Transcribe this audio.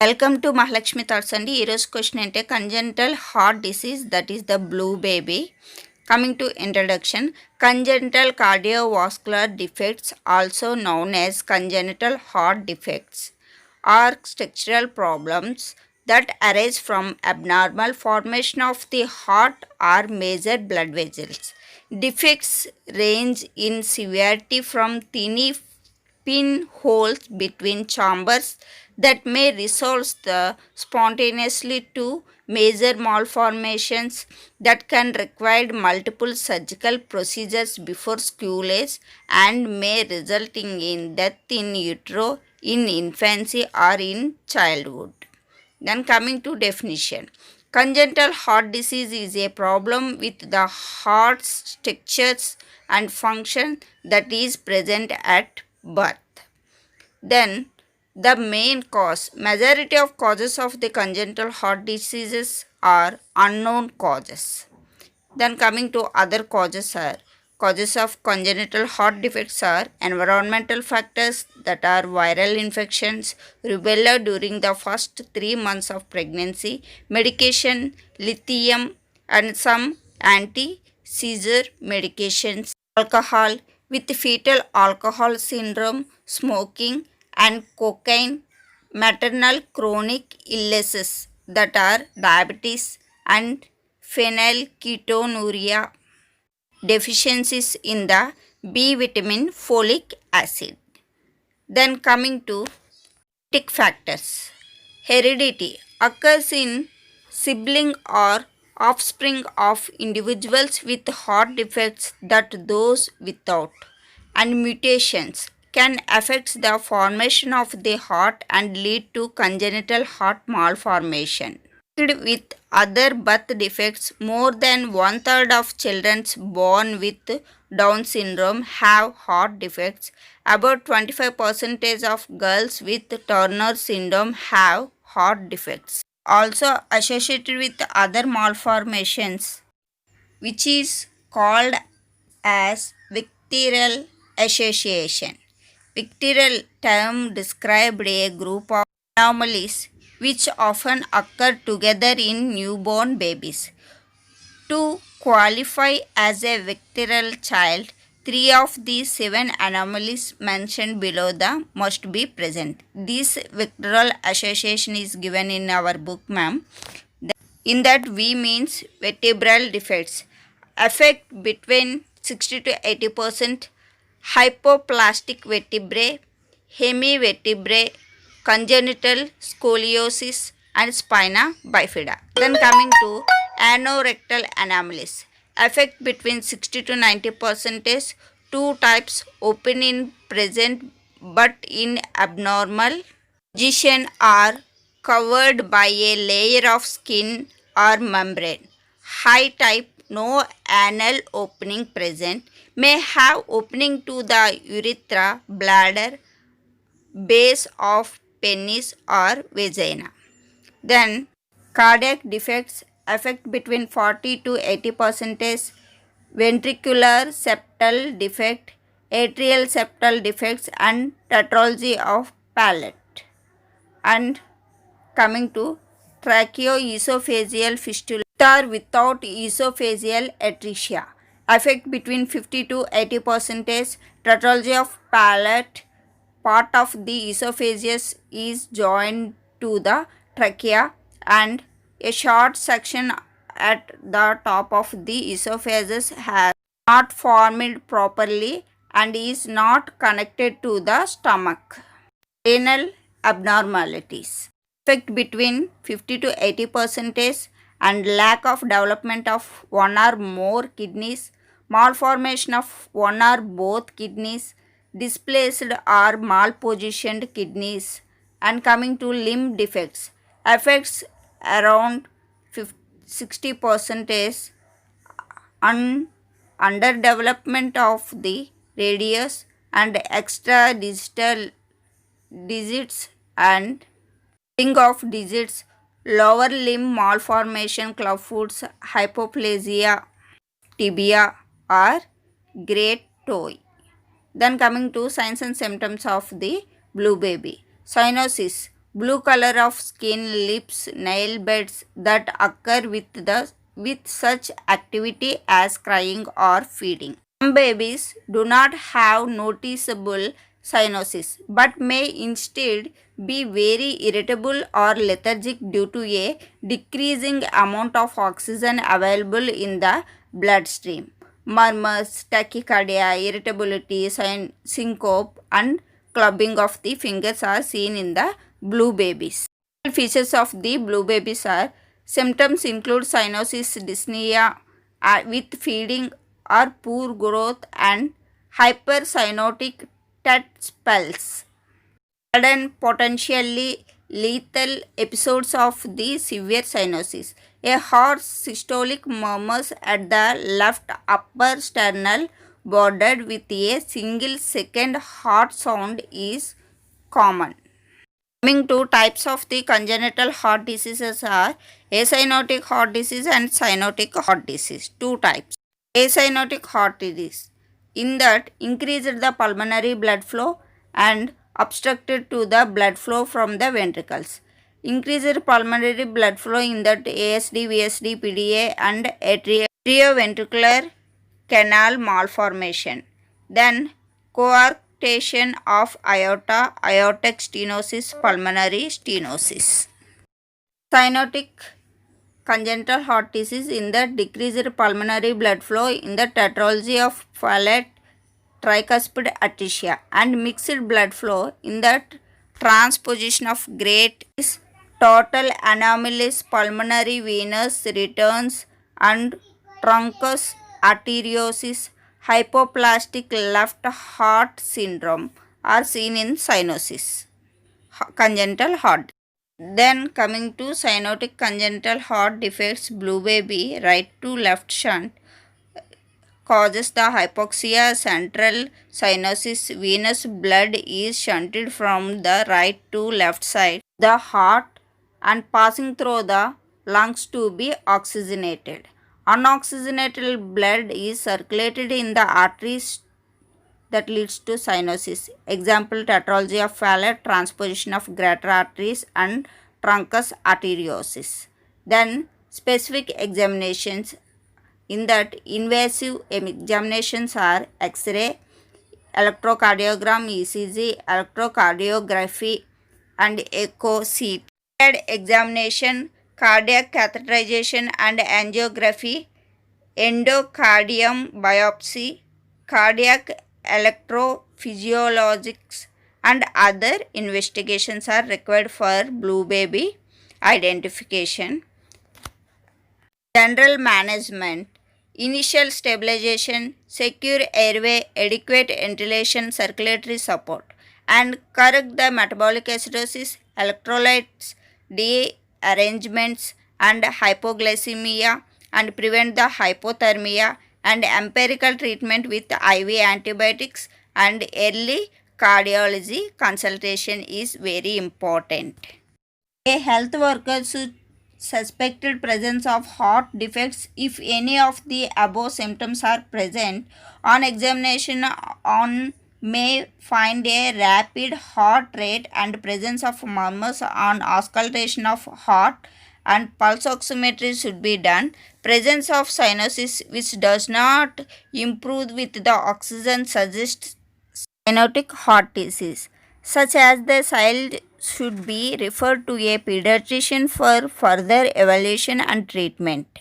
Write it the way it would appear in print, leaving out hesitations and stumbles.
Welcome to Mahalakshmi thoughts అండి. ఈరోజు question అంటే congenital heart disease that is the blue baby. Coming to introduction, congenital cardiovascular defects also known as congenital heart defects are structural problems that arise from abnormal formation of the heart or major blood vessels. Defects range in severity from tiny pinholes between chambers that may resolve spontaneously to major malformations that can require multiple surgical procedures before school age and may resulting in death in utero in infancy or in childhood. Then coming to definition, congenital heart disease is a problem with the heart's structures and function that is present at birth. Then the main cause, majority of causes of the congenital heart diseases are unknown causes. Then coming to other causes are, causes of congenital heart defects are environmental factors that are viral infections, rubella during the first 3 months of pregnancy, medication, lithium and some anti-seizure medications, alcohol with fetal alcohol syndrome, smoking and cocaine, maternal chronic illnesses that are diabetes and phenylketonuria, deficiencies in the B vitamin, folic acid. Then coming to genetic factors, heredity occurs in sibling or offspring of individuals with heart defects that those without, and mutations can affect the formation of the heart and lead to congenital heart malformation. With other birth defects, more than one third of children born with Down syndrome have heart defects. About 25% of girls with Turner syndrome have heart defects. Also associated with other malformations, which is called as vicarial association. Vicarial term described a group of anomalies which often occur together in newborn babies. To qualify as a vicarial child, 3 of the 7 anomalies mentioned below must be present. This vicarial association is given in our book, ma'am. In that, V means vertebral defects affect between 60 to 80%, hypoplastic vertebrae, hemivertebrae, congenital scoliosis and spina bifida. Then coming to anorectal anomalies, affect between 60 to 90%. Two types open in present but in abnormal position are covered by a layer of skin or membrane. High type, no anal opening present, may have opening to the urethra, bladder, base of penis or vagina. Then cardiac defects affect between 40 to 80%. Ventricular septal defect, atrial septal defects and tetralogy of palate. And coming to tracheoesophageal fistula with or without esophageal atresia, affect between 50 to 80%. Tetralogy of palate, part of the esophagus is joined to the trachea and a short section at the top of the esophagus has not formed properly and is not connected to the stomach. Renal abnormalities affect between 50 to 80% and lack of development of one or more kidneys, malformation of one or both kidneys, displaced or malpositioned kidneys. And coming to limb defects, affects around 60%, underdevelopment of the radius and extra digital digits and ring of digits, lower limb malformation, clubfoot, hypoplasia, tibia or great toe. Then coming to signs and symptoms of the blue baby, cyanosis, blue color of skin, lips, nail beds that occur with such activity as crying or feeding. Some babies do not have noticeable cyanosis but may instead be very irritable or lethargic due to a decreasing amount of oxygen available in the bloodstream. Murmurs, tachycardia, irritability, syncope, and clubbing of the fingers are seen in the blue babies. Features of the blue babies are symptoms include cyanosis, dyspnea with feeding or poor growth, and hypercyanotic tet spells. Sudden, potentially lethal episodes of the severe cyanosis. A hoarse systolic murmurs at the left upper sternal bordered with a single second heart sound is common. Coming to types of the congenital heart diseases are acyanotic heart disease and cyanotic heart disease. Two types. Acyanotic heart disease, in that increased the pulmonary blood flow and obstructed to the blood flow from the ventricles. Increased pulmonary blood flow in that ASD, VSD, PDA and atrioventricular canal malformation. Then coarctation of aorta, aortic stenosis, pulmonary stenosis. Cyanotic congenital heart disease, in the decreased pulmonary blood flow in the tetralogy of Fallot, tricuspid atresia, and mixed blood flow in the transposition of great total anomalous pulmonary venous returns and truncus arteriosus, hypoplastic left heart syndrome are seen in cyanosis, congenital heart. Then coming to cyanotic congenital heart defects, blue baby right to left shunt causes the hypoxia. Central cyanosis, venous blood is shunted from the right to left side the heart and passing through the lungs to be oxygenated. Unoxygenated blood is circulated in the arteries that leads to cyanosis. Example, tetralogy of Fallot, transposition of greater arteries and truncus arteriosus. Then specific examinations, in that invasive examinations are X-ray, electrocardiogram, ECG, electrocardiography and echo CT. Examination, cardiac catheterization and angiography, endocardium biopsy, cardiac electrophysiologics and other investigations are required for blue baby identification. General management, initial stabilization, secure airway, adequate ventilation, circulatory support, and correct the metabolic acidosis, electrolytes, dearrangements and hypoglycemia, and prevent the hypothermia, and empirical treatment with IV antibiotics and early cardiology consultation is very important. A health worker should suspected presence of heart defects if any of the above symptoms are present. On examination on may find a rapid heart rate and presence of murmurs. On auscultation of heart and pulse oximetry should be done. Presence of cyanosis which does not improve with the oxygen suggests cyanotic heart disease, such as the child should be referred to a pediatrician for further evaluation and treatment.